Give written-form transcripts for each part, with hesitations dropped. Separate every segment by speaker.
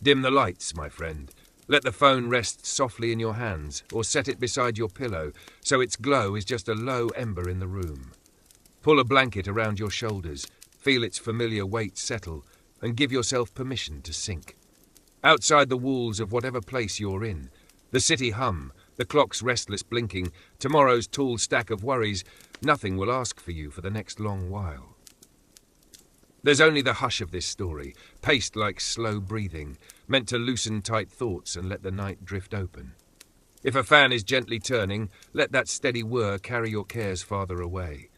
Speaker 1: Dim the lights, my friend. Let the phone rest softly in your hands, or set it beside your pillow, so its glow is just a low ember in the room. Pull a blanket around your shoulders, feel its familiar weight settle, and give yourself permission to sink. Outside the walls of whatever place you're in, the city hum, the clock's restless blinking, tomorrow's tall stack of worries, nothing will ask for you for the next long while. There's only the hush of this story, paced like slow breathing, meant to loosen tight thoughts and let the night drift open. If a fan is gently turning, let that steady whir carry your cares farther away.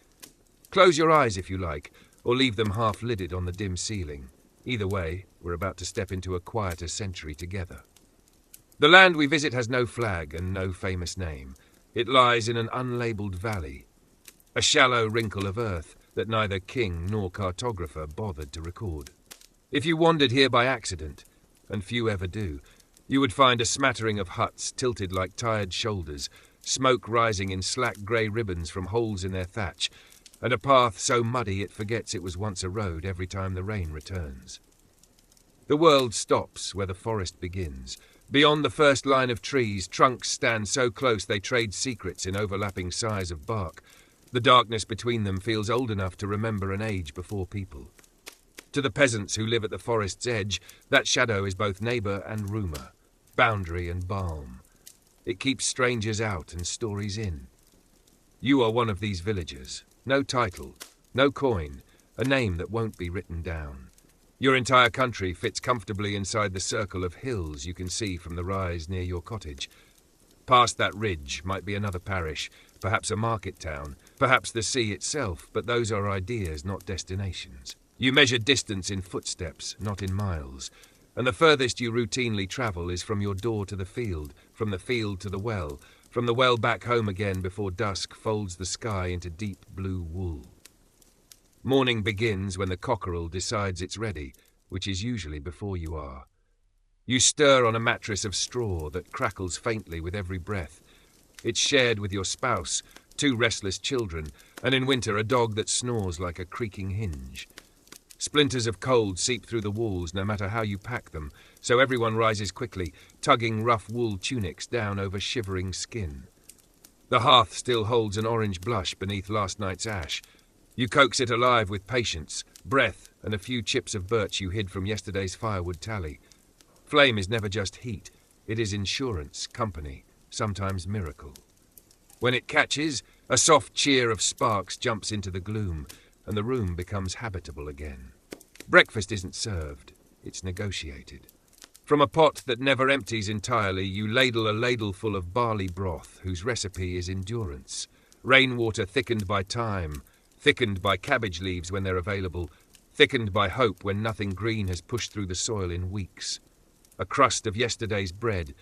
Speaker 1: Close your eyes if you like, or leave them half-lidded on the dim ceiling. Either way, we're about to step into a quieter century together. The land we visit has no flag and no famous name. It lies in an unlabelled valley, a shallow wrinkle of earth that neither king nor cartographer bothered to record. If you wandered here by accident, and few ever do, you would find a smattering of huts tilted like tired shoulders, smoke rising in slack grey ribbons from holes in their thatch, and a path so muddy it forgets it was once a road every time the rain returns. The world stops where the forest begins. Beyond the first line of trees, trunks stand so close they trade secrets in overlapping sighs of bark. The darkness between them feels old enough to remember an age before people. To the peasants who live at the forest's edge, that shadow is both neighbour and rumour, boundary and balm. It keeps strangers out and stories in. You are one of these villagers. No title, no coin, a name that won't be written down. Your entire country fits comfortably inside the circle of hills you can see from the rise near your cottage. Past that ridge might be another parish, perhaps a market town, perhaps the sea itself, but those are ideas, not destinations. You measure distance in footsteps, not in miles, and the furthest you routinely travel is from your door to the field, from the field to the well, from the well back home again before dusk folds the sky into deep blue wool. Morning begins when the cockerel decides it's ready, which is usually before you are. You stir on a mattress of straw that crackles faintly with every breath. It's shared with your spouse, 2 restless children, and in winter a dog that snores like a creaking hinge. Splinters of cold seep through the walls no matter how you pack them, so everyone rises quickly, tugging rough wool tunics down over shivering skin. The hearth still holds an orange blush beneath last night's ash. You coax it alive with patience, breath, and a few chips of birch you hid from yesterday's firewood tally. Flame is never just heat. It is insurance, company, sometimes miracle. When it catches, a soft cheer of sparks jumps into the gloom, and the room becomes habitable again. Breakfast isn't served, it's negotiated. From a pot that never empties entirely, you ladle a ladleful of barley broth, whose recipe is endurance. Rainwater thickened by time, thickened by cabbage leaves when they're available, thickened by hope when nothing green has pushed through the soil in weeks. A crust of yesterday's bread,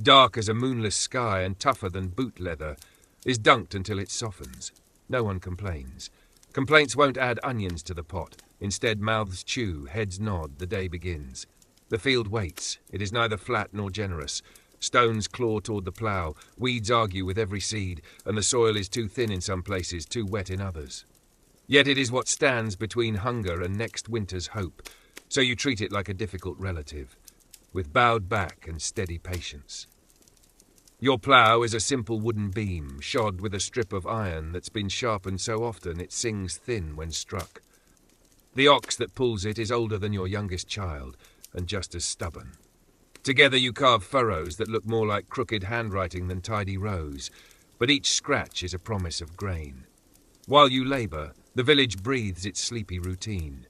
Speaker 1: dark as a moonless sky and tougher than boot leather, is dunked until it softens. No one complains. Complaints won't add onions to the pot. Instead, mouths chew, heads nod, the day begins. The field waits. It is neither flat nor generous. Stones claw toward the plough, weeds argue with every seed, and the soil is too thin in some places, too wet in others. Yet it is what stands between hunger and next winter's hope, so you treat it like a difficult relative, with bowed back and steady patience. Your plough is a simple wooden beam, shod with a strip of iron that's been sharpened so often it sings thin when struck. The ox that pulls it is older than your youngest child, and just as stubborn. Together you carve furrows that look more like crooked handwriting than tidy rows, but each scratch is a promise of grain. While you labour, the village breathes its sleepy routine.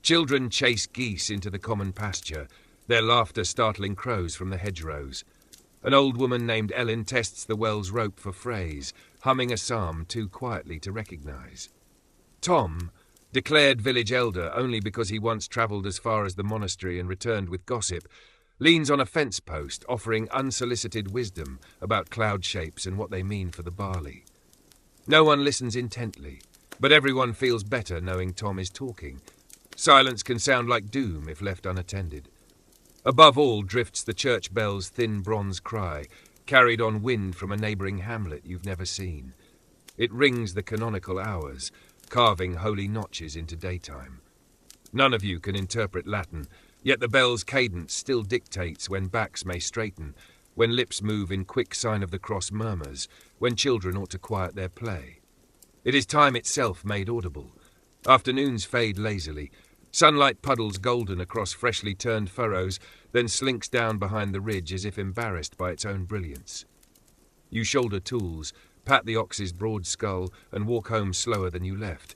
Speaker 1: Children chase geese into the common pasture, their laughter startling crows from the hedgerows. An old woman named Ellen tests the well's rope for phrase, humming a psalm too quietly to recognise. Tom, declared village elder only because he once travelled as far as the monastery and returned with gossip, leans on a fence post offering unsolicited wisdom about cloud shapes and what they mean for the barley. No one listens intently, but everyone feels better knowing Tom is talking. Silence can sound like doom if left unattended. Above all drifts the church bell's thin bronze cry, carried on wind from a neighbouring hamlet you've never seen. It rings the canonical hours, carving holy notches into daytime. None of you can interpret Latin, Yet the bell's cadence still dictates when backs may straighten, when lips move in quick sign of the cross murmurs, when children ought to quiet their play. It is time itself made audible. Afternoons fade lazily. Sunlight puddles golden across freshly turned furrows, then slinks down behind the ridge as if embarrassed by its own brilliance. You shoulder tools, pat the ox's broad skull, and walk home slower than you left.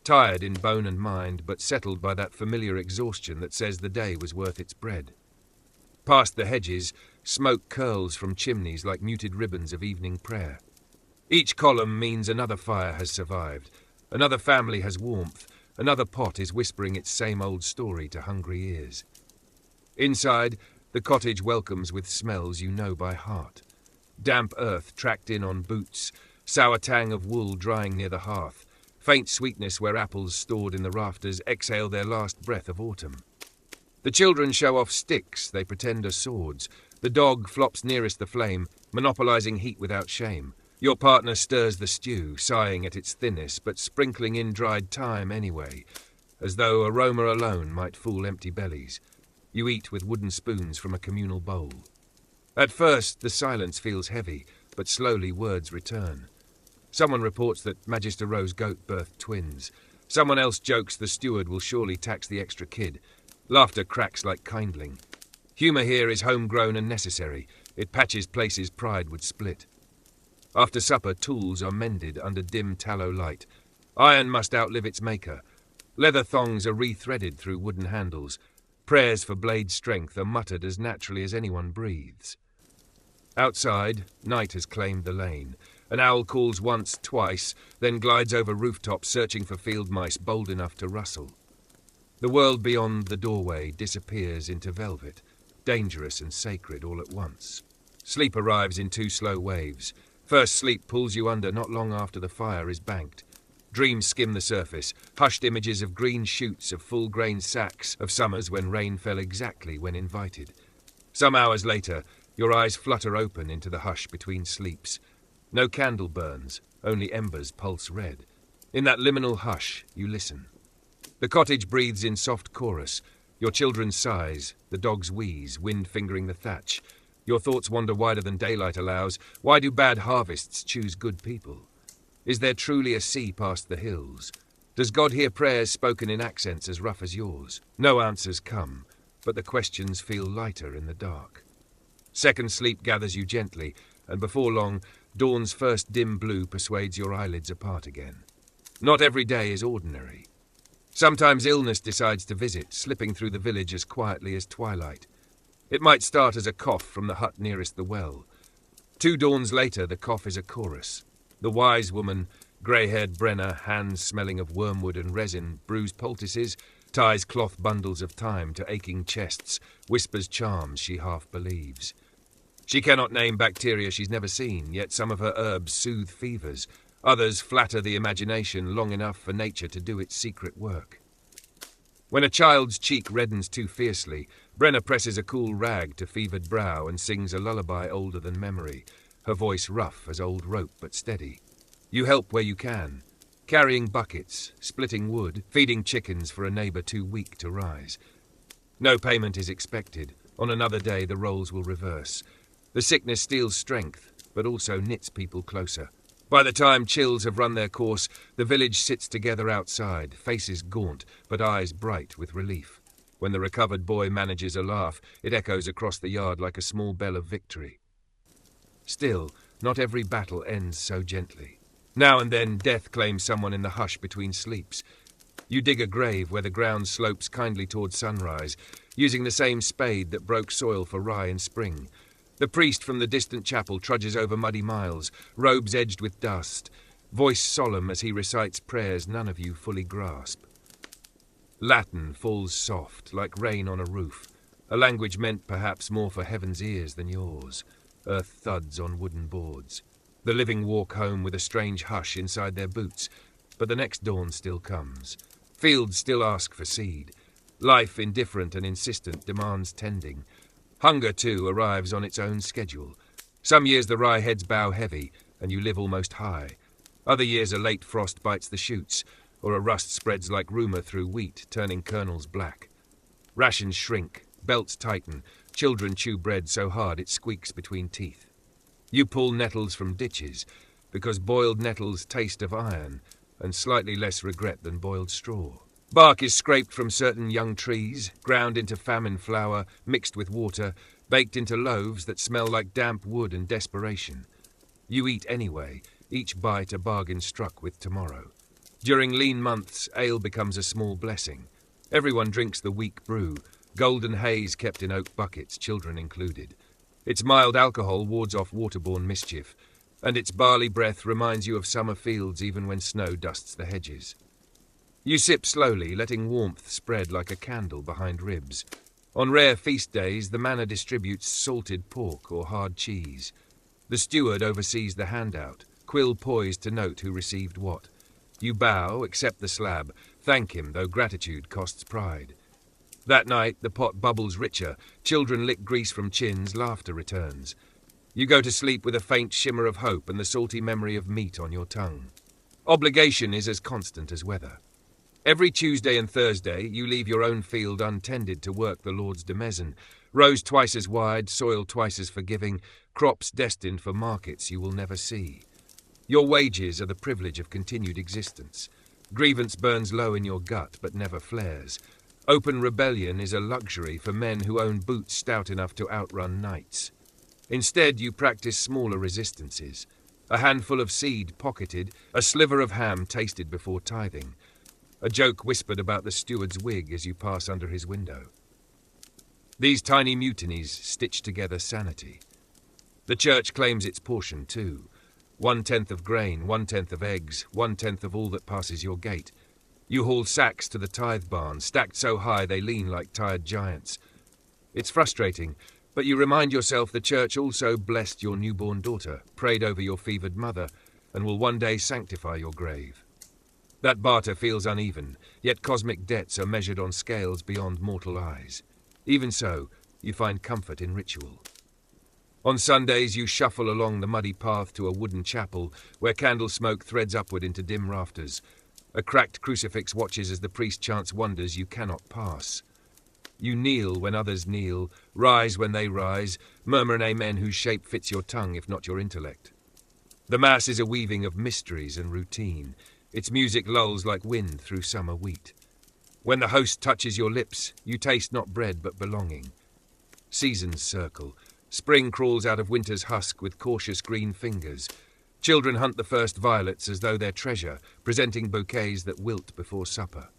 Speaker 1: Tired in bone and mind, but settled by that familiar exhaustion that says the day was worth its bread. Past the hedges, smoke curls from chimneys like muted ribbons of evening prayer. Each column means another fire has survived, another family has warmth, another pot is whispering its same old story to hungry ears. Inside, the cottage welcomes with smells you know by heart. Damp earth tracked in on boots, sour tang of wool drying near the hearth, faint sweetness where apples stored in the rafters exhale their last breath of autumn. The children show off sticks they pretend are swords. The dog flops nearest the flame, monopolizing heat without shame. Your partner stirs the stew, sighing at its thinness, but sprinkling in dried thyme anyway, as though aroma alone might fool empty bellies. You eat with wooden spoons from a communal bowl. At first, the silence feels heavy, but slowly words return. Someone reports that Magister Rowe's goat birthed twins. Someone else jokes the steward will surely tax the extra kid. Laughter cracks like kindling. Humour here is homegrown and necessary. It patches places pride would split. After supper, tools are mended under dim tallow light. Iron must outlive its maker. Leather thongs are re-threaded through wooden handles. Prayers for blade strength are muttered as naturally as anyone breathes. Outside, night has claimed the lane. An owl calls once, twice, then glides over rooftops searching for field mice bold enough to rustle. The world beyond the doorway disappears into velvet, dangerous and sacred all at once. Sleep arrives in two slow waves. First sleep pulls you under not long after the fire is banked. Dreams skim the surface, hushed images of green shoots of full-grain sacks of summers when rain fell exactly when invited. Some hours later, your eyes flutter open into the hush between sleeps. No candle burns, only embers pulse red. In that liminal hush, you listen. The cottage breathes in soft chorus. Your children's sighs, the dog's wheeze, wind fingering the thatch. Your thoughts wander wider than daylight allows. Why do bad harvests choose good people? Is there truly a sea past the hills? Does God hear prayers spoken in accents as rough as yours? No answers come, but the questions feel lighter in the dark. Second sleep gathers you gently, and before long, dawn's first dim blue persuades your eyelids apart again. Not every day is ordinary. Sometimes illness decides to visit, slipping through the village as quietly as twilight. It might start as a cough from the hut nearest the well. 2 dawns later, the cough is a chorus. The wise woman, grey-haired Brenner, hands smelling of wormwood and resin, brews poultices, ties cloth bundles of thyme to aching chests, whispers charms she half believes. She cannot name bacteria she's never seen, yet some of her herbs soothe fevers. Others flatter the imagination long enough for nature to do its secret work. When a child's cheek reddens too fiercely, Brenner presses a cool rag to fevered brow and sings a lullaby older than memory, her voice rough as old rope but steady. You help where you can, carrying buckets, splitting wood, feeding chickens for a neighbour too weak to rise. No payment is expected. On another day the roles will reverse. The sickness steals strength, but also knits people closer. By the time chills have run their course, the village sits together outside, faces gaunt, but eyes bright with relief. When the recovered boy manages a laugh, it echoes across the yard like a small bell of victory. Still, not every battle ends so gently. Now and then, death claims someone in the hush between sleeps. You dig a grave where the ground slopes kindly toward sunrise, using the same spade that broke soil for rye in spring. The priest from the distant chapel trudges over muddy miles, robes edged with dust, voice solemn as he recites prayers none of you fully grasp. Latin falls soft, like rain on a roof, a language meant perhaps more for heaven's ears than yours. Earth thuds on wooden boards. The living walk home with a strange hush inside their boots, but the next dawn still comes. Fields still ask for seed. Life, indifferent and insistent, demands tending. Hunger, too, arrives on its own schedule. Some years the rye heads bow heavy, and you live almost high. Other years a late frost bites the shoots, or a rust spreads like rumour through wheat, turning kernels black. Rations shrink, belts tighten, children chew bread so hard it squeaks between teeth. You pull nettles from ditches, because boiled nettles taste of iron, and slightly less regret than boiled straw. Bark is scraped from certain young trees, ground into famine flour, mixed with water, baked into loaves that smell like damp wood and desperation. You eat anyway, each bite a bargain struck with tomorrow. During lean months, ale becomes a small blessing. Everyone drinks the weak brew, golden haze kept in oak buckets, children included. Its mild alcohol wards off waterborne mischief, and its barley breath reminds you of summer fields even when snow dusts the hedges. You sip slowly, letting warmth spread like a candle behind ribs. On rare feast days, the manor distributes salted pork or hard cheese. The steward oversees the handout, quill poised to note who received what. You bow, accept the slab, thank him, though gratitude costs pride. That night, the pot bubbles richer, children lick grease from chins, laughter returns. You go to sleep with a faint shimmer of hope and the salty memory of meat on your tongue. Obligation is as constant as weather. Every Tuesday and Thursday, you leave your own field untended to work the Lord's demesne, rows twice as wide, soil twice as forgiving, crops destined for markets you will never see. Your wages are the privilege of continued existence. Grievance burns low in your gut, but never flares. Open rebellion is a luxury for men who own boots stout enough to outrun knights. Instead, you practice smaller resistances. A handful of seed pocketed, a sliver of ham tasted before tithing. A joke whispered about the steward's wig as you pass under his window. These tiny mutinies stitch together sanity. The church claims its portion too. 1/10 of grain, 1/10 of eggs, 1/10 of all that passes your gate. You haul sacks to the tithe barn, stacked so high they lean like tired giants. It's frustrating, but you remind yourself the church also blessed your newborn daughter, prayed over your fevered mother, and will one day sanctify your grave. That barter feels uneven, yet cosmic debts are measured on scales beyond mortal eyes. Even so, you find comfort in ritual. On Sundays, you shuffle along the muddy path to a wooden chapel where candle smoke threads upward into dim rafters. A cracked crucifix watches as the priest chants wonders you cannot pass. You kneel when others kneel, rise when they rise, murmur an amen whose shape fits your tongue if not your intellect. The Mass is a weaving of mysteries and routine. Its music lulls like wind through summer wheat. When the host touches your lips, you taste not bread but belonging. Seasons circle. Spring crawls out of winter's husk with cautious green fingers. Children hunt the first violets as though their treasure, presenting bouquets that wilt before supper.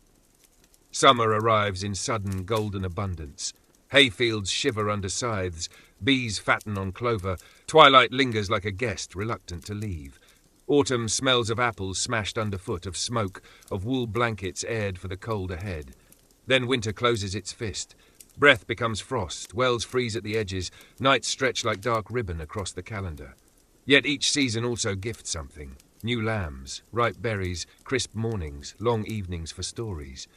Speaker 1: Summer arrives in sudden golden abundance. Hayfields shiver under scythes, bees fatten on clover, twilight lingers like a guest reluctant to leave. Autumn smells of apples smashed underfoot, of smoke, of wool blankets aired for the cold ahead. Then winter closes its fist. Breath becomes frost, wells freeze at the edges, nights stretch like dark ribbon across the calendar. Yet each season also gifts something. New lambs, ripe berries, crisp mornings, long evenings for stories.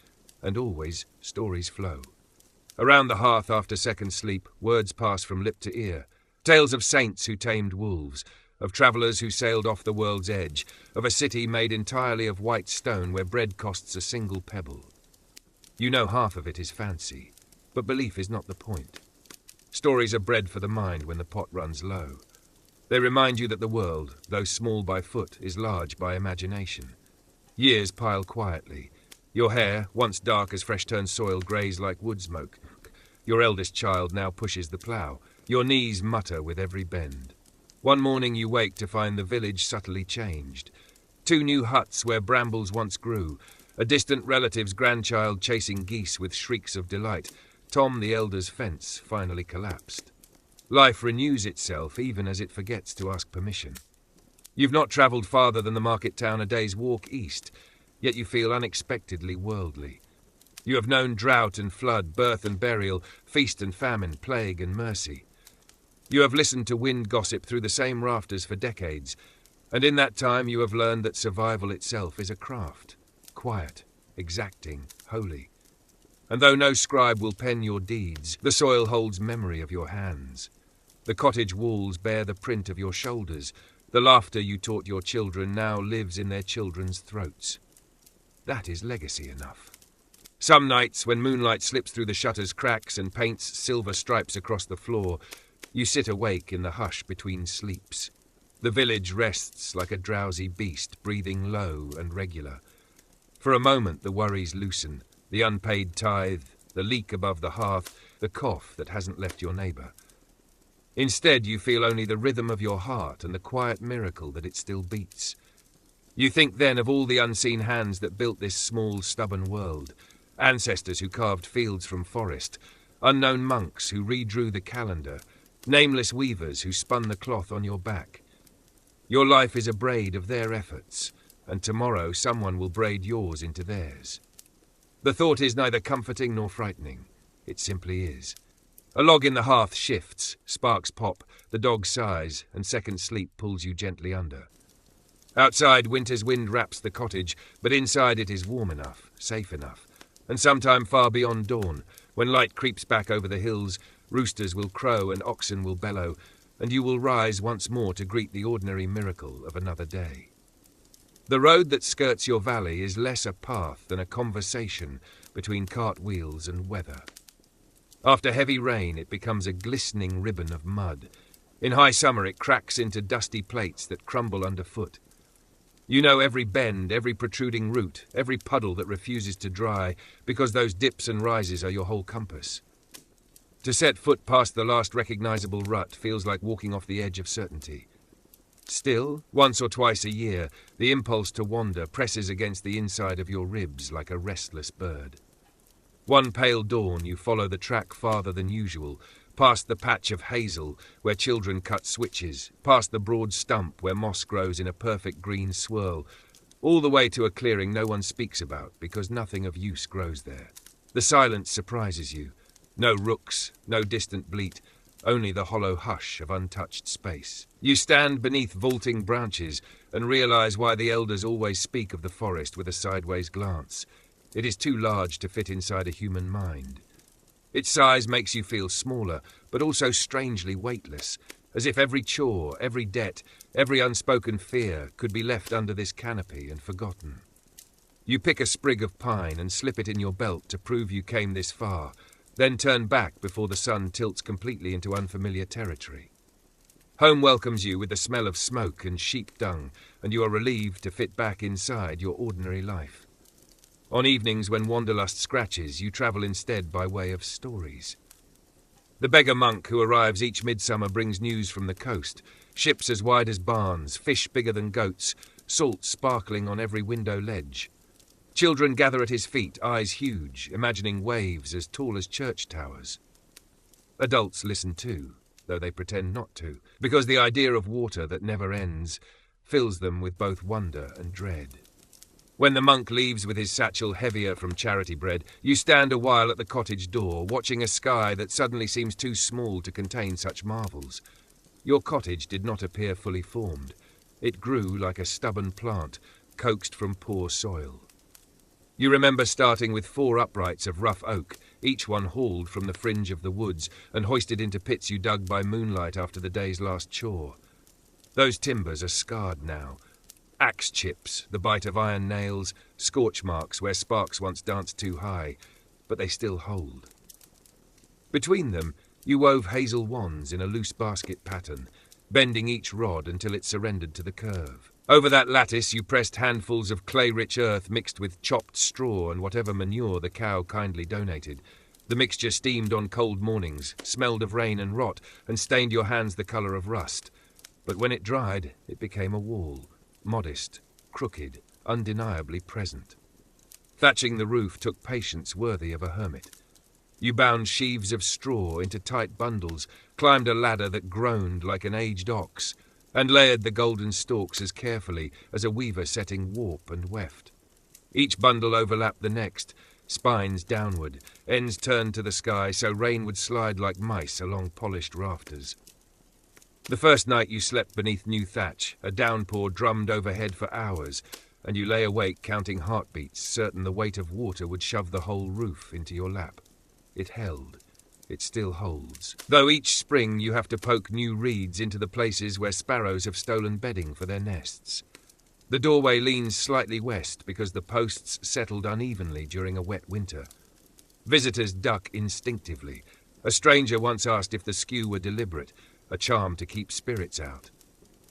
Speaker 1: And always stories flow. Around the hearth after second sleep, words pass from lip to ear. Tales of saints who tamed wolves, of travellers who sailed off the world's edge, of a city made entirely of white stone where bread costs a single pebble. You know half of it is fancy, but belief is not the point. Stories are bread for the mind when the pot runs low. They remind you that the world, though small by foot, is large by imagination. Years pile quietly. Your hair, once dark as fresh-turned soil, greys like wood smoke. Your eldest child now pushes the plough. Your knees mutter with every bend. One morning you wake to find the village subtly changed. 2 new huts where brambles once grew. A distant relative's grandchild chasing geese with shrieks of delight. Tom, the elder's fence, finally collapsed. Life renews itself even as it forgets to ask permission. You've not travelled farther than the market town a day's walk east, yet you feel unexpectedly worldly. You have known drought and flood, birth and burial, feast and famine, plague and mercy. You have listened to wind gossip through the same rafters for decades, and in that time you have learned that survival itself is a craft, quiet, exacting, holy. And though no scribe will pen your deeds, the soil holds memory of your hands. The cottage walls bear the print of your shoulders. The laughter you taught your children now lives in their children's throats. That is legacy enough. Some nights, when moonlight slips through the shutter's cracks and paints silver stripes across the floor, you sit awake in the hush between sleeps. The village rests like a drowsy beast, breathing low and regular. For a moment the worries loosen, the unpaid tithe, the leak above the hearth, the cough that hasn't left your neighbour. Instead, you feel only the rhythm of your heart and the quiet miracle that it still beats. You think then of all the unseen hands that built this small, stubborn world, ancestors who carved fields from forest, unknown monks who redrew the calendar, nameless weavers who spun the cloth on your back. Your life is a braid of their efforts, and tomorrow someone will braid yours into theirs. The thought is neither comforting nor frightening. It simply is. A log in the hearth shifts, sparks pop, the dog sighs, and second sleep pulls you gently under. Outside, winter's wind wraps the cottage, but inside it is warm enough, safe enough. And sometime far beyond dawn, when light creeps back over the hills, roosters will crow and oxen will bellow, and you will rise once more to greet the ordinary miracle of another day. The road that skirts your valley is less a path than a conversation between cartwheels and weather. After heavy rain, it becomes a glistening ribbon of mud. In high summer, it cracks into dusty plates that crumble underfoot. You know every bend, every protruding root, every puddle that refuses to dry, because those dips and rises are your whole compass. To set foot past the last recognizable rut feels like walking off the edge of certainty. Still, once or twice a year, the impulse to wander presses against the inside of your ribs like a restless bird. One pale dawn, you follow the track farther than usual, past the patch of hazel where children cut switches, past the broad stump where moss grows in a perfect green swirl, all the way to a clearing no one speaks about because nothing of use grows there. The silence surprises you. No rooks, no distant bleat, only the hollow hush of untouched space. You stand beneath vaulting branches and realize why the elders always speak of the forest with a sideways glance. It is too large to fit inside a human mind. Its size makes you feel smaller, but also strangely weightless, as if every chore, every debt, every unspoken fear could be left under this canopy and forgotten. You pick a sprig of pine and slip it in your belt to prove you came this far, then turn back before the sun tilts completely into unfamiliar territory. Home welcomes you with the smell of smoke and sheep dung, and you are relieved to fit back inside your ordinary life. On evenings when wanderlust scratches, you travel instead by way of stories. The beggar monk who arrives each midsummer brings news from the coast, ships as wide as barns, fish bigger than goats, salt sparkling on every window ledge. Children gather at his feet, eyes huge, imagining waves as tall as church towers. Adults listen too, though they pretend not to, because the idea of water that never ends fills them with both wonder and dread. When the monk leaves with his satchel heavier from charity bread, you stand a while at the cottage door, watching a sky that suddenly seems too small to contain such marvels. Your cottage did not appear fully formed. It grew like a stubborn plant, coaxed from poor soil. You remember starting with 4 uprights of rough oak, each one hauled from the fringe of the woods and hoisted into pits you dug by moonlight after the day's last chore. Those timbers are scarred now. Axe chips, the bite of iron nails, scorch marks where sparks once danced too high, but they still hold. Between them, you wove hazel wands in a loose basket pattern, bending each rod until it surrendered to the curve. Over that lattice you pressed handfuls of clay-rich earth mixed with chopped straw and whatever manure the cow kindly donated. The mixture steamed on cold mornings, smelled of rain and rot, and stained your hands the colour of rust. But when it dried, it became a wall, modest, crooked, undeniably present. Thatching the roof took patience worthy of a hermit. You bound sheaves of straw into tight bundles, climbed a ladder that groaned like an aged ox, and layered the golden stalks as carefully as a weaver setting warp and weft. Each bundle overlapped the next, spines downward, ends turned to the sky so rain would slide like mice along polished rafters. The first night you slept beneath new thatch, a downpour drummed overhead for hours, and you lay awake counting heartbeats, certain the weight of water would shove the whole roof into your lap. It held. It still holds. Though each spring you have to poke new reeds into the places where sparrows have stolen bedding for their nests. The doorway leans slightly west because the posts settled unevenly during a wet winter. Visitors duck instinctively. A stranger once asked if the skew were deliberate, a charm to keep spirits out.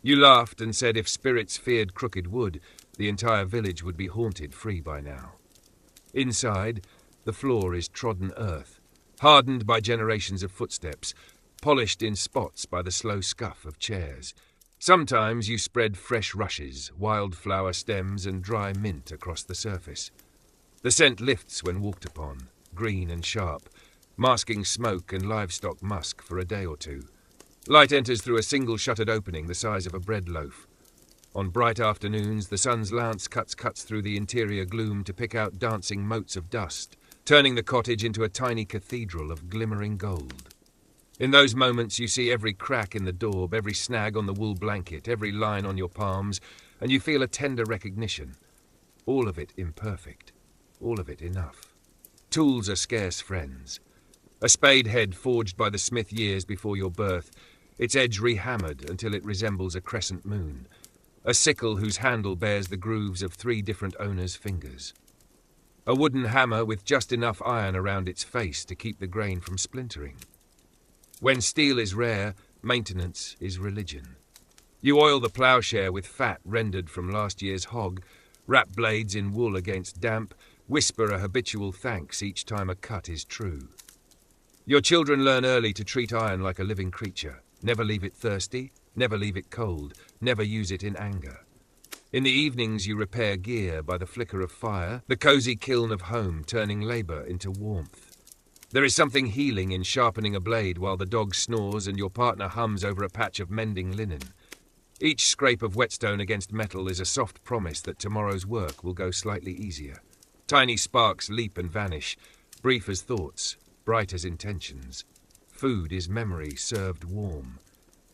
Speaker 1: You laughed and said if spirits feared crooked wood, the entire village would be haunted free by now. Inside, the floor is trodden earth, hardened by generations of footsteps, polished in spots by the slow scuff of chairs. Sometimes you spread fresh rushes, wildflower stems and dry mint across the surface. The scent lifts when walked upon, green and sharp, masking smoke and livestock musk for a day or two. Light enters through a single shuttered opening the size of a bread loaf. On bright afternoons, the sun's lance cuts through the interior gloom to pick out dancing motes of dust, turning the cottage into a tiny cathedral of glimmering gold. In those moments you see every crack in the daub, every snag on the wool blanket, every line on your palms, and you feel a tender recognition. All of it imperfect, all of it enough. Tools are scarce friends. A spade head forged by the smith years before your birth, its edge rehammered until it resembles a crescent moon. A sickle whose handle bears the grooves of 3 different owners' fingers. A wooden hammer with just enough iron around its face to keep the grain from splintering. When steel is rare, maintenance is religion. You oil the ploughshare with fat rendered from last year's hog, wrap blades in wool against damp, whisper a habitual thanks each time a cut is true. Your children learn early to treat iron like a living creature. Never leave it thirsty, never leave it cold, never use it in anger. In the evenings you repair gear by the flicker of fire, the cosy kiln of home turning labour into warmth. There is something healing in sharpening a blade while the dog snores and your partner hums over a patch of mending linen. Each scrape of whetstone against metal is a soft promise that tomorrow's work will go slightly easier. Tiny sparks leap and vanish, brief as thoughts, bright as intentions. Food is memory served warm.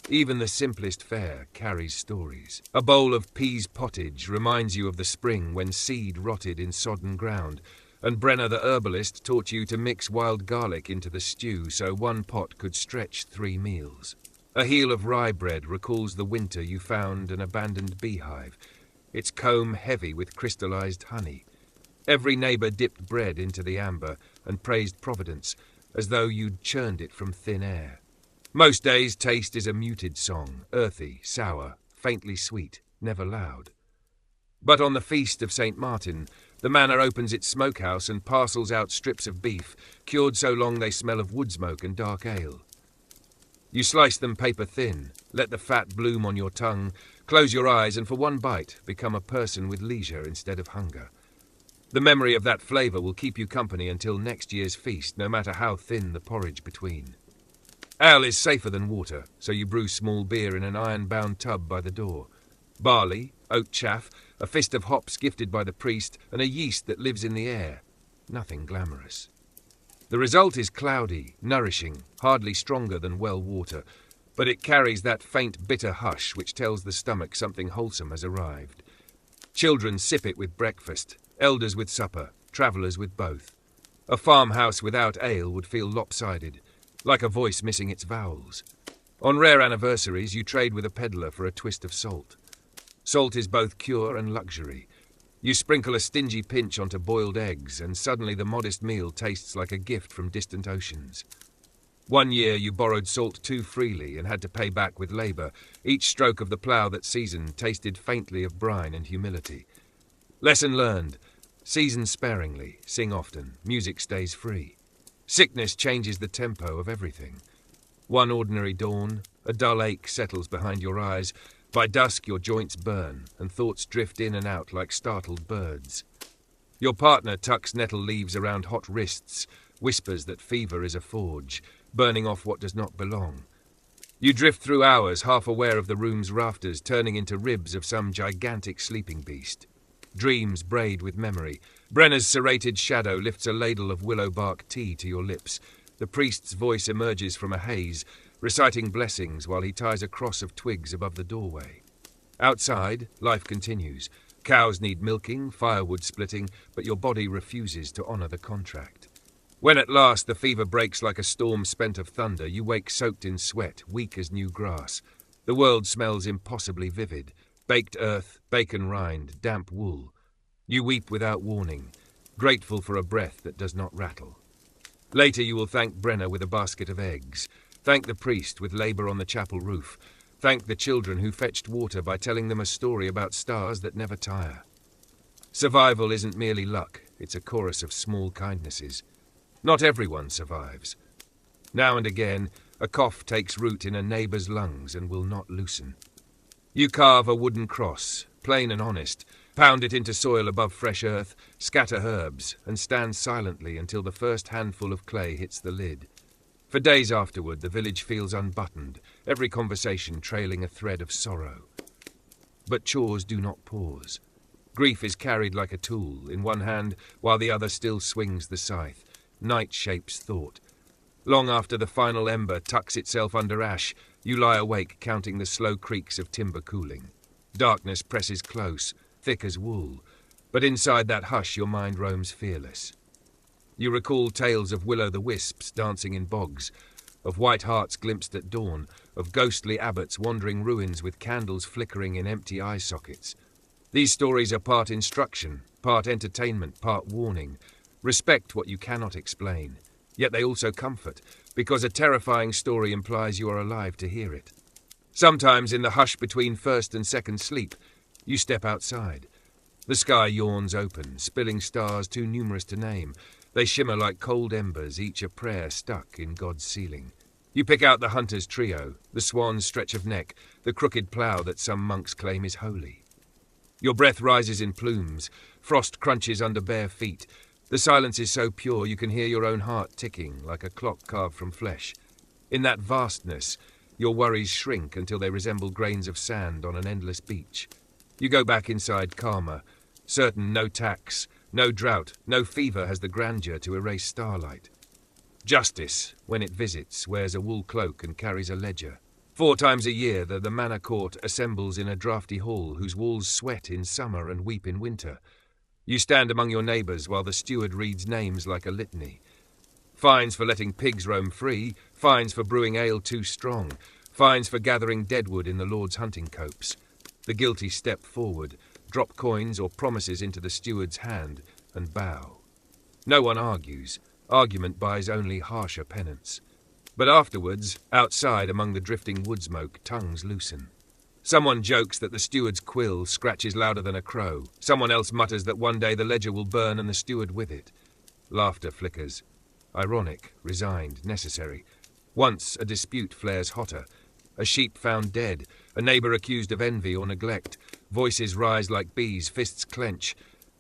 Speaker 1: Even the simplest fare carries stories. A bowl of peas pottage reminds you of the spring when seed rotted in sodden ground, and Brenner the herbalist taught you to mix wild garlic into the stew so one pot could stretch 3 meals. A heel of rye bread recalls the winter you found an abandoned beehive, its comb heavy with crystallized honey. Every neighbour dipped bread into the amber and praised Providence, as though you'd churned it from thin air. Most days taste is a muted song, earthy, sour, faintly sweet, never loud. But on the feast of St. Martin, the manor opens its smokehouse and parcels out strips of beef, cured so long they smell of wood smoke and dark ale. You slice them paper thin, let the fat bloom on your tongue, close your eyes and for one bite become a person with leisure instead of hunger. The memory of that flavour will keep you company until next year's feast, no matter how thin the porridge between. Ale is safer than water, so you brew small beer in an iron-bound tub by the door. Barley, oat chaff, a fist of hops gifted by the priest, and a yeast that lives in the air. Nothing glamorous. The result is cloudy, nourishing, hardly stronger than well water, but it carries that faint bitter hush which tells the stomach something wholesome has arrived. Children sip it with breakfast, elders with supper, travellers with both. A farmhouse without ale would feel lopsided, like a voice missing its vowels. On rare anniversaries, you trade with a peddler for a twist of salt. Salt is both cure and luxury. You sprinkle a stingy pinch onto boiled eggs, and suddenly the modest meal tastes like a gift from distant oceans. One year you borrowed salt too freely and had to pay back with labour. Each stroke of the plough that season tasted faintly of brine and humility. Lesson learned. Season sparingly, sing often, music stays free. Sickness changes the tempo of everything. One ordinary dawn, a dull ache settles behind your eyes. By dusk your joints burn, and thoughts drift in and out like startled birds. Your partner tucks nettle leaves around hot wrists, whispers that fever is a forge, burning off what does not belong. You drift through hours, half aware of the room's rafters turning into ribs of some gigantic sleeping beast. Dreams braid with memory. Brenner's serrated shadow lifts a ladle of willow bark tea to your lips. The priest's voice emerges from a haze, reciting blessings while he ties a cross of twigs above the doorway. Outside, life continues. Cows need milking, firewood splitting, but your body refuses to honour the contract. When at last the fever breaks like a storm spent of thunder, you wake soaked in sweat, weak as new grass. The world smells impossibly vivid. Baked earth, bacon rind, damp wool. You weep without warning, grateful for a breath that does not rattle. Later you will thank Brenner with a basket of eggs, thank the priest with labour on the chapel roof, thank the children who fetched water by telling them a story about stars that never tire. Survival isn't merely luck, it's a chorus of small kindnesses. Not everyone survives. Now and again, a cough takes root in a neighbour's lungs and will not loosen. You carve a wooden cross, plain and honest, pound it into soil above fresh earth, scatter herbs, and stand silently until the first handful of clay hits the lid. For days afterward, the village feels unbuttoned, every conversation trailing a thread of sorrow. But chores do not pause. Grief is carried like a tool, in one hand, while the other still swings the scythe. Night shapes thought. Long after the final ember tucks itself under ash, you lie awake counting the slow creaks of timber cooling. Darkness presses close, thick as wool, but inside that hush your mind roams fearless. You recall tales of will-o'-the-wisps dancing in bogs, of white hearts glimpsed at dawn, of ghostly abbots wandering ruins with candles flickering in empty eye sockets. These stories are part instruction, part entertainment, part warning. Respect what you cannot explain. Yet they also comfort, because a terrifying story implies you are alive to hear it. Sometimes in the hush between first and second sleep, you step outside. The sky yawns open, spilling stars too numerous to name. They shimmer like cold embers, each a prayer stuck in God's ceiling. You pick out the hunter's trio, the swan's stretch of neck, the crooked plough that some monks claim is holy. Your breath rises in plumes, frost crunches under bare feet. The silence is so pure you can hear your own heart ticking like a clock carved from flesh. In that vastness, your worries shrink until they resemble grains of sand on an endless beach. You go back inside calmer, certain no tax, no drought, no fever has the grandeur to erase starlight. Justice, when it visits, wears a wool cloak and carries a ledger. 4 times a year the manor court assembles in a draughty hall whose walls sweat in summer and weep in winter. You stand among your neighbours while the steward reads names like a litany. Fines for letting pigs roam free, fines for brewing ale too strong, fines for gathering deadwood in the Lord's hunting copse. The guilty step forward, drop coins or promises into the steward's hand, and bow. No one argues. Argument buys only harsher penance. But afterwards, outside among the drifting wood smoke, tongues loosen. Someone jokes that the steward's quill scratches louder than a crow. Someone else mutters that one day the ledger will burn and the steward with it. Laughter flickers. Ironic, resigned, necessary. Once a dispute flares hotter. A sheep found dead, a neighbour accused of envy or neglect. Voices rise like bees, fists clench.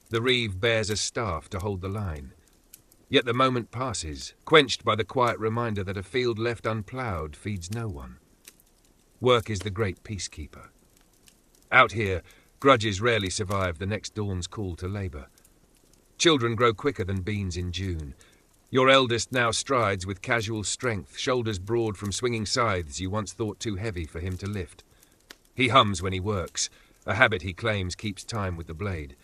Speaker 1: The reeve bears a staff to hold the line. Yet the moment passes, quenched by the quiet reminder that a field left unploughed feeds no one. Work is the great peacekeeper. Out here, grudges rarely survive the next dawn's call to labour. Children grow quicker than beans in June. Your eldest now strides with casual strength, shoulders broad from swinging scythes you once thought too heavy for him to lift. He hums when he works, a habit he claims keeps time with the blade.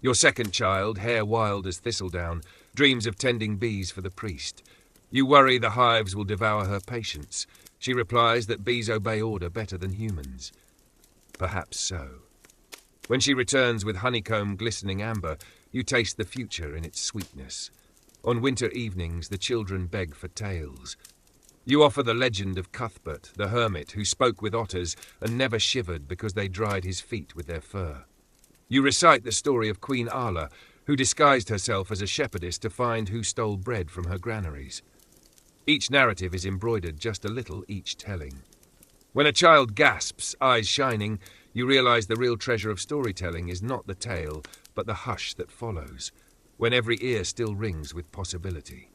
Speaker 1: Your second child, hair wild as thistledown, dreams of tending bees for the priest. You worry the hives will devour her patience. She replies that bees obey order better than humans. Perhaps so. When she returns with honeycomb glistening amber, you taste the future in its sweetness. On winter evenings, the children beg for tales. You offer the legend of Cuthbert, the hermit who spoke with otters and never shivered because they dried his feet with their fur. You recite the story of Queen Ala, who disguised herself as a shepherdess to find who stole bread from her granaries. Each narrative is embroidered just a little each telling. When a child gasps, eyes shining, you realize the real treasure of storytelling is not the tale, but the hush that follows, when every ear still rings with possibility.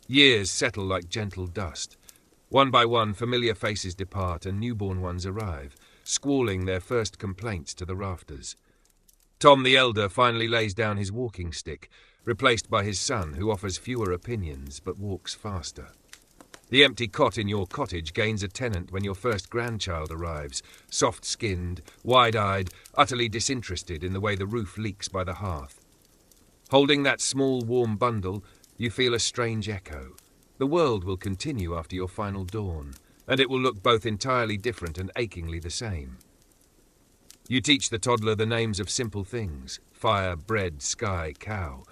Speaker 1: Years settle like gentle dust. One by one, familiar faces depart and newborn ones arrive, squalling their first complaints to the rafters. Tom the elder finally lays down his walking stick, replaced by his son, who offers fewer opinions but walks faster. The empty cot in your cottage gains a tenant when your first grandchild arrives, soft-skinned, wide-eyed, utterly disinterested in the way the roof leaks by the hearth. Holding that small, warm bundle, you feel a strange echo. The world will continue after your final dawn, and it will look both entirely different and achingly the same. You teach the toddler the names of simple things: fire, bread, sky, cow.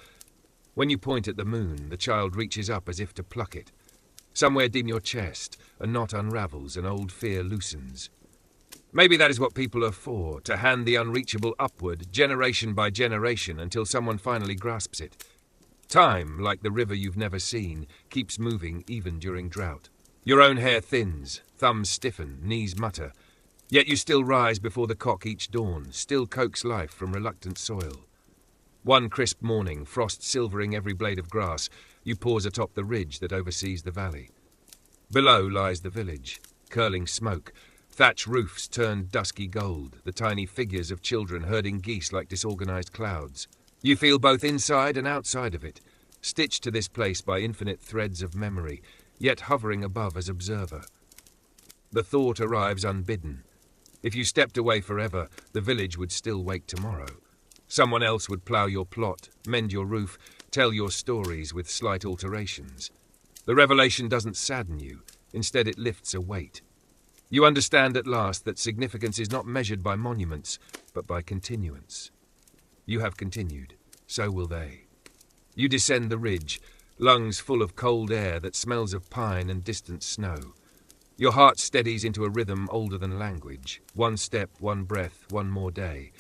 Speaker 1: When you point at the moon, the child reaches up as if to pluck it. Somewhere deep in your chest, a knot unravels, an old fear loosens. Maybe that is what people are for, to hand the unreachable upward, generation by generation, until someone finally grasps it. Time, like the river you've never seen, keeps moving even during drought. Your own hair thins, thumbs stiffen, knees mutter. Yet you still rise before the cock each dawn, still coax life from reluctant soil. One crisp morning, frost silvering every blade of grass, you pause atop the ridge that oversees the valley. Below lies the village, curling smoke, thatch roofs turned dusky gold, the tiny figures of children herding geese like disorganized clouds. You feel both inside and outside of it, stitched to this place by infinite threads of memory, yet hovering above as observer. The thought arrives unbidden. If you stepped away forever, the village would still wake tomorrow. Someone else would plough your plot, mend your roof, tell your stories with slight alterations. The revelation doesn't sadden you, instead it lifts a weight. You understand at last that significance is not measured by monuments, but by continuance. You have continued, so will they. You descend the ridge, lungs full of cold air that smells of pine and distant snow. Your heart steadies into a rhythm older than language. One step, one breath, one more day.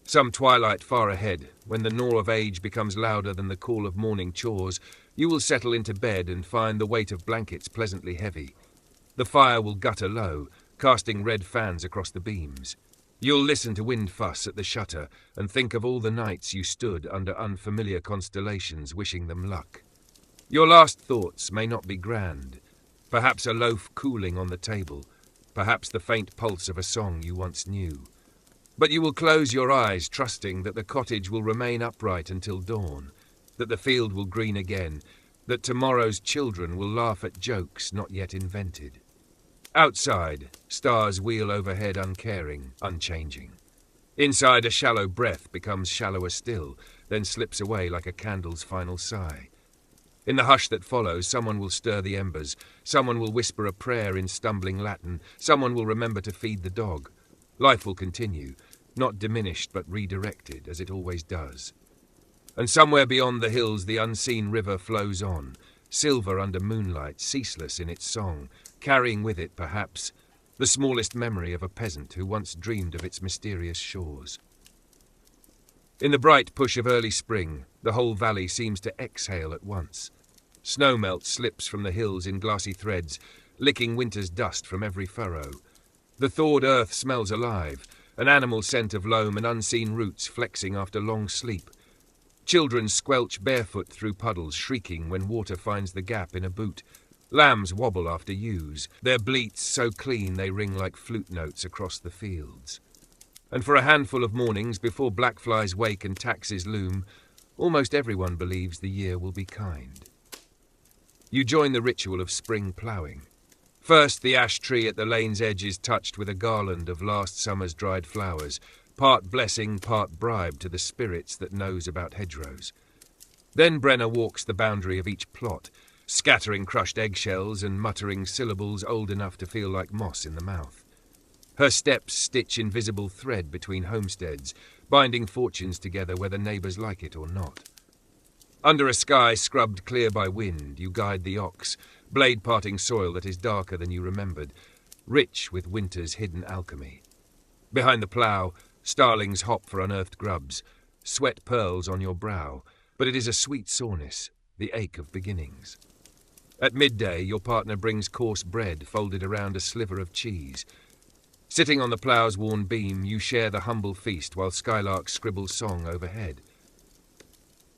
Speaker 1: Some twilight far ahead, when the gnaw of age becomes louder than the call of morning chores, you will settle into bed and find the weight of blankets pleasantly heavy. The fire will gutter low, casting red fans across the beams. You'll listen to wind fuss at the shutter and think of all the nights you stood under unfamiliar constellations wishing them luck. Your last thoughts may not be grand. Perhaps a loaf cooling on the table, perhaps the faint pulse of a song you once knew. But you will close your eyes trusting that the cottage will remain upright until dawn, that the field will green again, that tomorrow's children will laugh at jokes not yet invented. Outside, stars wheel overhead uncaring, unchanging. Inside, a shallow breath becomes shallower still, then slips away like a candle's final sigh. In the hush that follows, someone will stir the embers, someone will whisper a prayer in stumbling Latin, someone will remember to feed the dog. Life will continue, not diminished but redirected, as it always does. And somewhere beyond the hills the unseen river flows on, silver under moonlight, ceaseless in its song, carrying with it, perhaps, the smallest memory of a peasant who once dreamed of its mysterious shores. In the bright push of early spring, the whole valley seems to exhale at once. Snowmelt slips from the hills in glassy threads, licking winter's dust from every furrow. The thawed earth smells alive, an animal scent of loam and unseen roots flexing after long sleep. Children squelch barefoot through puddles, shrieking when water finds the gap in a boot. Lambs wobble after ewes, their bleats so clean they ring like flute notes across the fields. And for a handful of mornings before blackflies wake and taxes loom, almost everyone believes the year will be kind. You join the ritual of spring ploughing. First, the ash tree at the lane's edge is touched with a garland of last summer's dried flowers, part blessing, part bribe to the spirits that knows about hedgerows. Then Brenna walks the boundary of each plot, scattering crushed eggshells and muttering syllables old enough to feel like moss in the mouth. Her steps stitch invisible thread between homesteads, binding fortunes together whether neighbours like it or not. Under a sky scrubbed clear by wind, you guide the ox, blade parting soil that is darker than you remembered, rich with winter's hidden alchemy. Behind the plough, starlings hop for unearthed grubs, sweat pearls on your brow, but it is a sweet soreness, the ache of beginnings. At midday, your partner brings coarse bread folded around a sliver of cheese. Sitting on the plough's worn beam, you share the humble feast while skylarks scribble song overhead.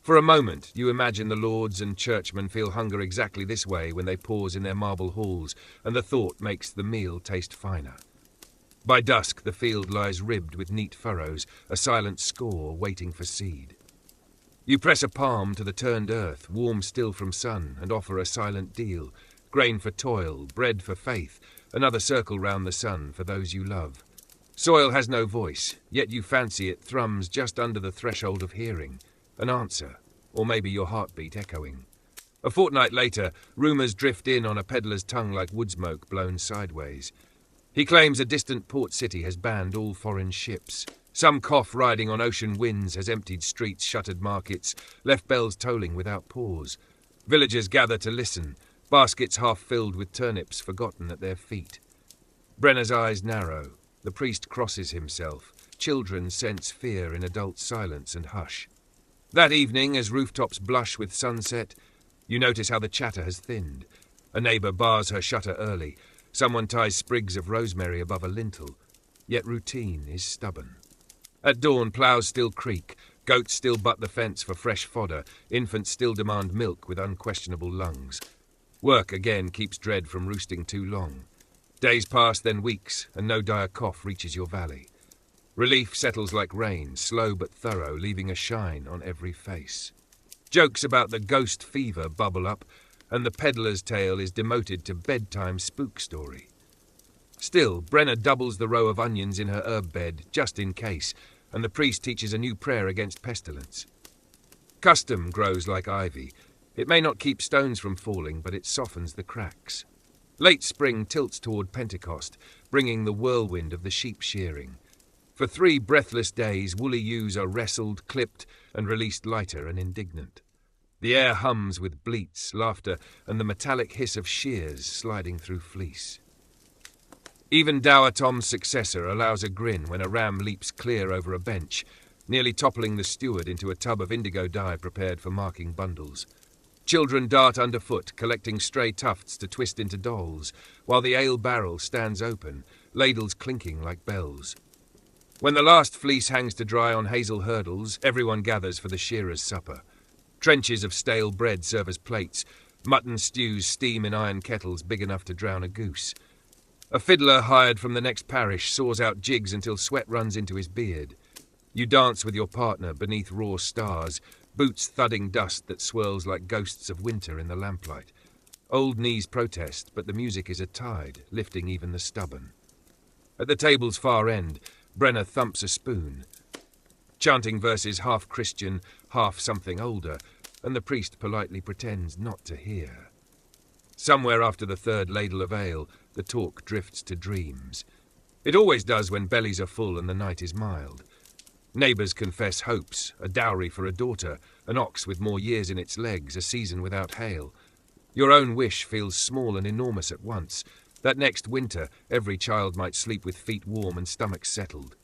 Speaker 1: For a moment, you imagine the lords and churchmen feel hunger exactly this way when they pause in their marble halls, and the thought makes the meal taste finer. By dusk, the field lies ribbed with neat furrows, a silent score waiting for seed. You press a palm to the turned earth, warm still from sun, and offer a silent deal, grain for toil, bread for faith, another circle round the sun for those you love. Soil has no voice, yet you fancy it thrums just under the threshold of hearing. An answer, or maybe your heartbeat echoing. A fortnight later, rumours drift in on a peddler's tongue like wood smoke blown sideways. He claims a distant port city has banned all foreign ships. Some cough riding on ocean winds has emptied streets, shuttered markets, left bells tolling without pause. Villagers gather to listen, baskets half filled with turnips forgotten at their feet. Brenna's eyes narrow. The priest crosses himself. Children sense fear in adult silence and hush. That evening, as rooftops blush with sunset, you notice how the chatter has thinned. A neighbour bars her shutter early. Someone ties sprigs of rosemary above a lintel. Yet routine is stubborn. At dawn, ploughs still creak. Goats still butt the fence for fresh fodder. Infants still demand milk with unquestionable lungs. Work again keeps dread from roosting too long. Days pass, then weeks, and no dire cough reaches your valley. Relief settles like rain, slow but thorough, leaving a shine on every face. Jokes about the ghost fever bubble up, and the peddler's tale is demoted to bedtime spook story. Still, Brenna doubles the row of onions in her herb bed, just in case, and the priest teaches a new prayer against pestilence. Custom grows like ivy. It may not keep stones from falling, but it softens the cracks. Late spring tilts toward Pentecost, bringing the whirlwind of the sheep shearing. For 3 breathless days, woolly ewes are wrestled, clipped, and released lighter and indignant. The air hums with bleats, laughter, and the metallic hiss of shears sliding through fleece. Even Dour Tom's successor allows a grin when a ram leaps clear over a bench, nearly toppling the steward into a tub of indigo dye prepared for marking bundles. Children dart underfoot, collecting stray tufts to twist into dolls, while the ale barrel stands open, ladles clinking like bells. When the last fleece hangs to dry on hazel hurdles, everyone gathers for the shearer's supper. Trenches of stale bread serve as plates. Mutton stews steam in iron kettles big enough to drown a goose. A fiddler hired from the next parish saws out jigs until sweat runs into his beard. You dance with your partner beneath raw stars, boots thudding dust that swirls like ghosts of winter in the lamplight. Old knees protest, but the music is a tide, lifting even the stubborn. At the table's far end, Brenna thumps a spoon, chanting verses half Christian, half something older, and the priest politely pretends not to hear. Somewhere after the 3rd ladle of ale, the talk drifts to dreams. It always does when bellies are full and the night is mild. Neighbours confess hopes, a dowry for a daughter, an ox with more years in its legs, a season without hail. Your own wish feels small and enormous at once, that next winter every child might sleep with feet warm and stomachs settled.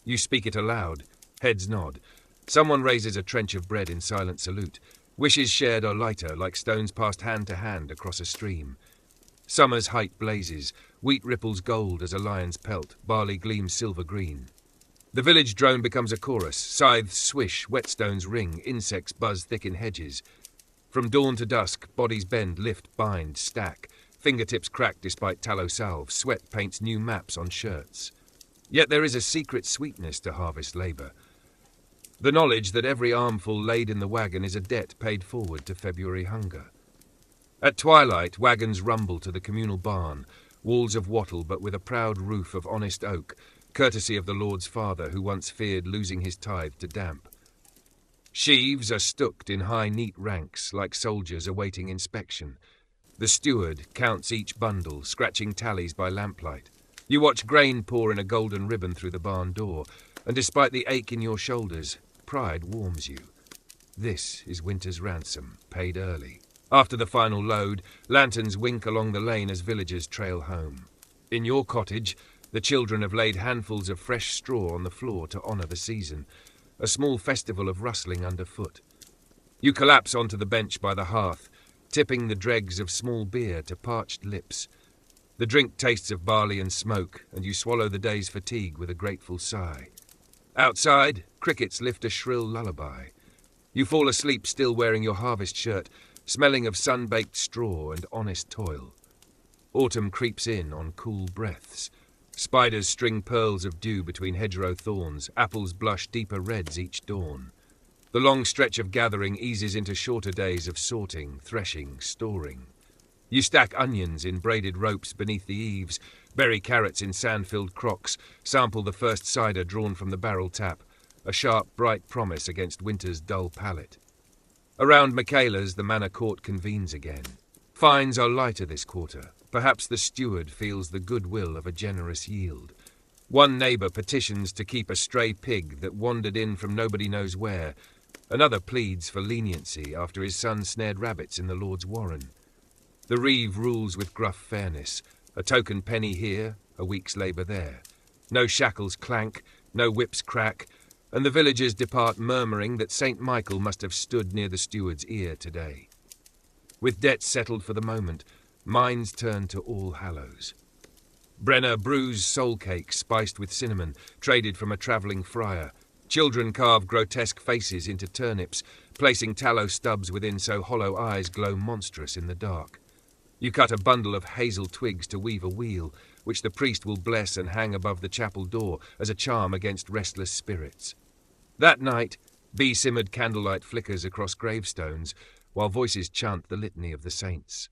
Speaker 1: You speak it aloud, heads nod. Someone raises a trench of bread in silent salute. Wishes shared are lighter, like stones passed hand to hand across a stream. Summer's height blazes, wheat ripples gold as a lion's pelt, barley gleams silver green. The village drone becomes a chorus, scythes swish, whetstones ring, insects buzz thick in hedges. From dawn to dusk, bodies bend, lift, bind, stack. Fingertips crack despite tallow salve, sweat paints new maps on shirts. Yet there is a secret sweetness to harvest labour. The knowledge that every armful laid in the wagon is a debt paid forward to February hunger. At twilight, wagons rumble to the communal barn, walls of wattle but with a proud roof of honest oak, courtesy of the Lord's father who once feared losing his tithe to damp. Sheaves are stooked in high neat ranks like soldiers awaiting inspection. The steward counts each bundle, scratching tallies by lamplight. You watch grain pour in a golden ribbon through the barn door, and despite the ache in your shoulders, pride warms you. This is winter's ransom, paid early. After the final load, lanterns wink along the lane as villagers trail home. In your cottage, the children have laid handfuls of fresh straw on the floor to honour the season, a small festival of rustling underfoot. You collapse onto the bench by the hearth, tipping the dregs of small beer to parched lips. The drink tastes of barley and smoke, and you swallow the day's fatigue with a grateful sigh. Outside, crickets lift a shrill lullaby. You fall asleep still wearing your harvest shirt, smelling of sun-baked straw and honest toil. Autumn creeps in on cool breaths. Spiders string pearls of dew between hedgerow thorns, apples blush deeper reds each dawn. The long stretch of gathering eases into shorter days of sorting, threshing, storing. You stack onions in braided ropes beneath the eaves, bury carrots in sand-filled crocks, sample the first cider drawn from the barrel tap, a sharp, bright promise against winter's dull palate. Around Michaela's, the manor court convenes again. Fines are lighter this quarter. Perhaps the steward feels the goodwill of a generous yield. One neighbour petitions to keep a stray pig that wandered in from nobody knows where. Another pleads for leniency after his son snared rabbits in the Lord's warren. The reeve rules with gruff fairness. A token penny here, a week's labour there. No shackles clank, no whips crack, and the villagers depart murmuring that St. Michael must have stood near the steward's ear today. With debts settled for the moment, minds turn to All Hallows. Brenner brews soul cakes spiced with cinnamon, traded from a travelling friar. Children carve grotesque faces into turnips, placing tallow stubs within so hollow eyes glow monstrous in the dark. You cut a bundle of hazel twigs to weave a wheel, which the priest will bless and hang above the chapel door as a charm against restless spirits. That night, bee-simmered candlelight flickers across gravestones, while voices chant the litany of the saints.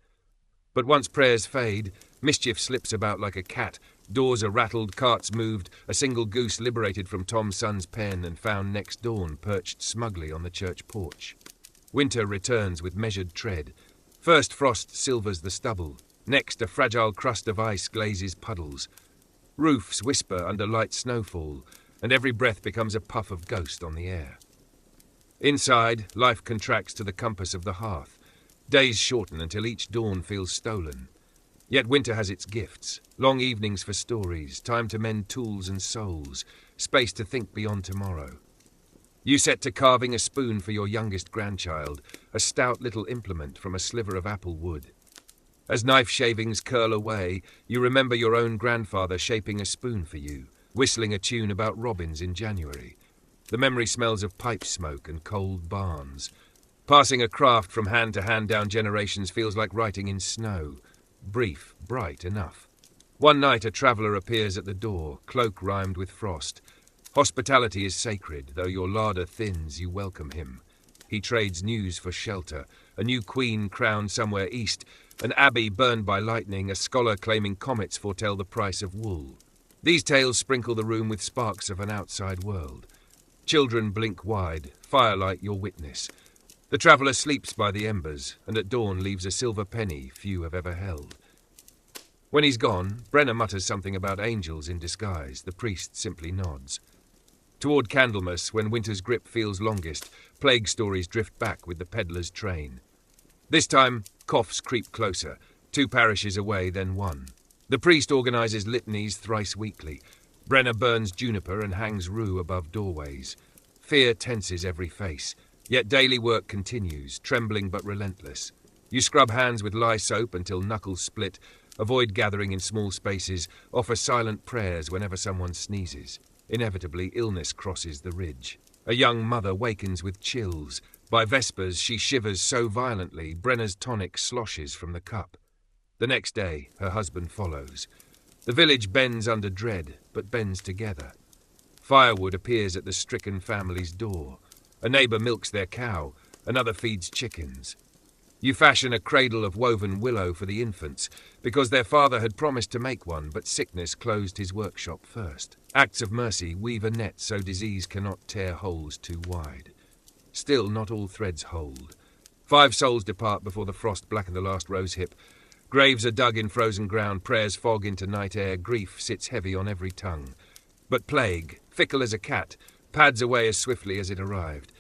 Speaker 1: But once prayers fade, mischief slips about like a cat, doors are rattled, carts moved, a single goose liberated from Tom's son's pen and found next dawn perched smugly on the church porch. Winter returns with measured tread. First frost silvers the stubble, next a fragile crust of ice glazes puddles. Roofs whisper under light snowfall, and every breath becomes a puff of ghost on the air. Inside, life contracts to the compass of the hearth. Days shorten until each dawn feels stolen. Yet winter has its gifts, long evenings for stories, time to mend tools and souls, space to think beyond tomorrow. You set to carving a spoon for your youngest grandchild, a stout little implement from a sliver of apple wood. As knife shavings curl away, you remember your own grandfather shaping a spoon for you, whistling a tune about robins in January. The memory smells of pipe smoke and cold barns. Passing a craft from hand to hand down generations feels like writing in snow. Brief, bright enough. One night a traveller appears at the door, cloak rimed with frost. Hospitality is sacred, though your larder thins, you welcome him. He trades news for shelter, a new queen crowned somewhere east, an abbey burned by lightning, a scholar claiming comets foretell the price of wool. These tales sprinkle the room with sparks of an outside world. Children blink wide, firelight your witness. The traveller sleeps by the embers, and at dawn leaves a silver penny few have ever held. When he's gone, Brenner mutters something about angels in disguise. The priest simply nods. Toward Candlemas, when winter's grip feels longest, plague stories drift back with the peddler's train. This time, coughs creep closer, 2 parishes away, then 1. The priest organises litanies thrice weekly. Brenner burns juniper and hangs rue above doorways. Fear tenses every face. Yet daily work continues, trembling but relentless. You scrub hands with lye soap until knuckles split, avoid gathering in small spaces, offer silent prayers whenever someone sneezes. Inevitably, illness crosses the ridge. A young mother wakens with chills. By vespers, she shivers so violently, Brenner's tonic sloshes from the cup. The next day, her husband follows. The village bends under dread, but bends together. Firewood appears at the stricken family's door. A neighbour milks their cow, another feeds chickens. You fashion a cradle of woven willow for the infants, because their father had promised to make one, but sickness closed his workshop first. Acts of mercy weave a net so disease cannot tear holes too wide. Still, not all threads hold. 5 souls depart before the frost blacken the last rosehip. Graves are dug in frozen ground, prayers fog into night air, grief sits heavy on every tongue. But plague, fickle as a cat, pads away as swiftly as it arrived.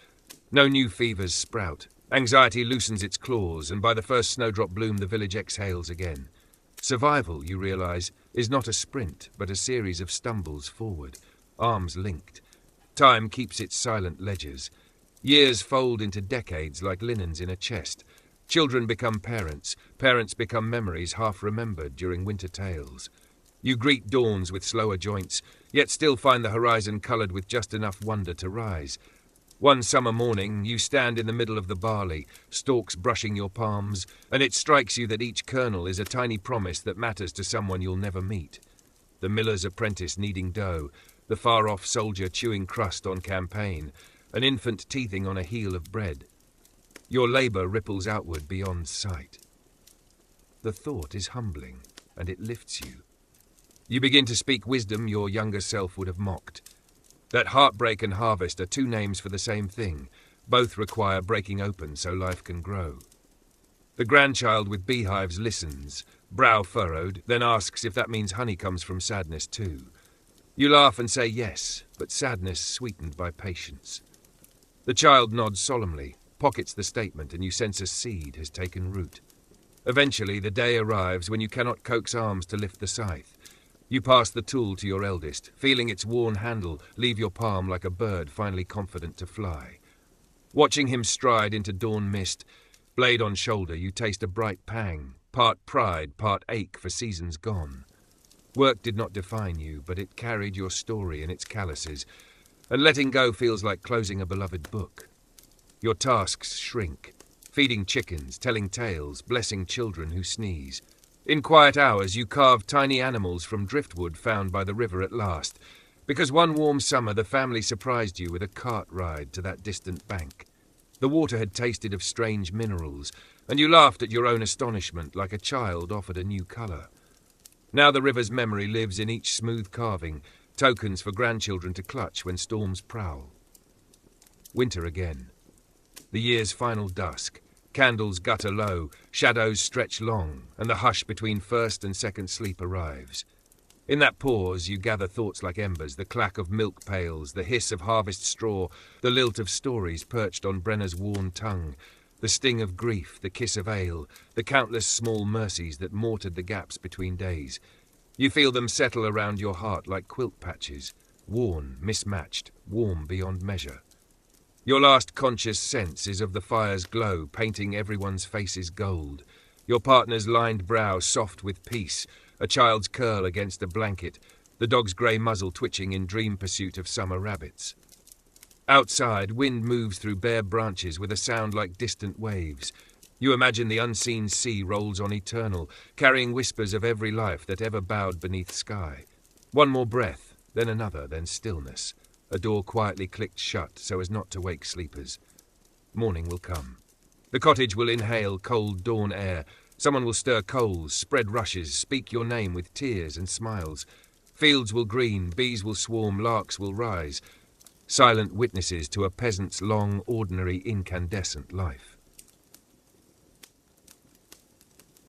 Speaker 1: No new fevers sprout. Anxiety loosens its claws, and by the first snowdrop bloom the village exhales again. Survival, you realise, is not a sprint, but a series of stumbles forward, arms linked. Time keeps its silent ledgers. Years fold into decades like linens in a chest. Children become parents, parents become memories half remembered during winter tales. You greet dawns with slower joints, yet still find the horizon coloured with just enough wonder to rise. One summer morning, you stand in the middle of the barley, stalks brushing your palms, and it strikes you that each kernel is a tiny promise that matters to someone you'll never meet. The miller's apprentice kneading dough, the far-off soldier chewing crust on campaign, an infant teething on a heel of bread. Your labour ripples outward beyond sight. The thought is humbling, and it lifts you. You begin to speak wisdom your younger self would have mocked. That heartbreak and harvest are 2 names for the same thing. Both require breaking open so life can grow. The grandchild with beehives listens, brow furrowed, then asks if that means honey comes from sadness too. You laugh and say yes, but sadness sweetened by patience. The child nods solemnly, pockets the statement, and you sense a seed has taken root. Eventually, the day arrives when you cannot coax arms to lift the scythe. You pass the tool to your eldest, feeling its worn handle leave your palm like a bird finally confident to fly. Watching him stride into dawn mist, blade on shoulder, you taste a bright pang, part pride, part ache for seasons gone. Work did not define you, but it carried your story in its calluses, and letting go feels like closing a beloved book. Your tasks shrink, feeding chickens, telling tales, blessing children who sneeze. In quiet hours, you carve tiny animals from driftwood found by the river at last, because one warm summer the family surprised you with a cart ride to that distant bank. The water had tasted of strange minerals, and you laughed at your own astonishment like a child offered a new colour. Now the river's memory lives in each smooth carving, tokens for grandchildren to clutch when storms prowl. Winter again. The year's final dusk. Candles gutter low, shadows stretch long, and the hush between first and second sleep arrives. In that pause, you gather thoughts like embers, the clack of milk pails, the hiss of harvest straw, the lilt of stories perched on Brenner's worn tongue, the sting of grief, the kiss of ale, the countless small mercies that mortared the gaps between days. You feel them settle around your heart like quilt patches, worn, mismatched, warm beyond measure. Your last conscious sense is of the fire's glow, painting everyone's faces gold, your partner's lined brow soft with peace, a child's curl against a blanket, the dog's grey muzzle twitching in dream pursuit of summer rabbits. Outside, wind moves through bare branches with a sound like distant waves. You imagine the unseen sea rolls on eternal, carrying whispers of every life that ever bowed beneath sky. One more breath, then another, then stillness. A door quietly clicked shut so as not to wake sleepers. Morning will come. The cottage will inhale cold dawn air. Someone will stir coals, spread rushes, speak your name with tears and smiles. Fields will green, bees will swarm, larks will rise. Silent witnesses to a peasant's long, ordinary, incandescent life.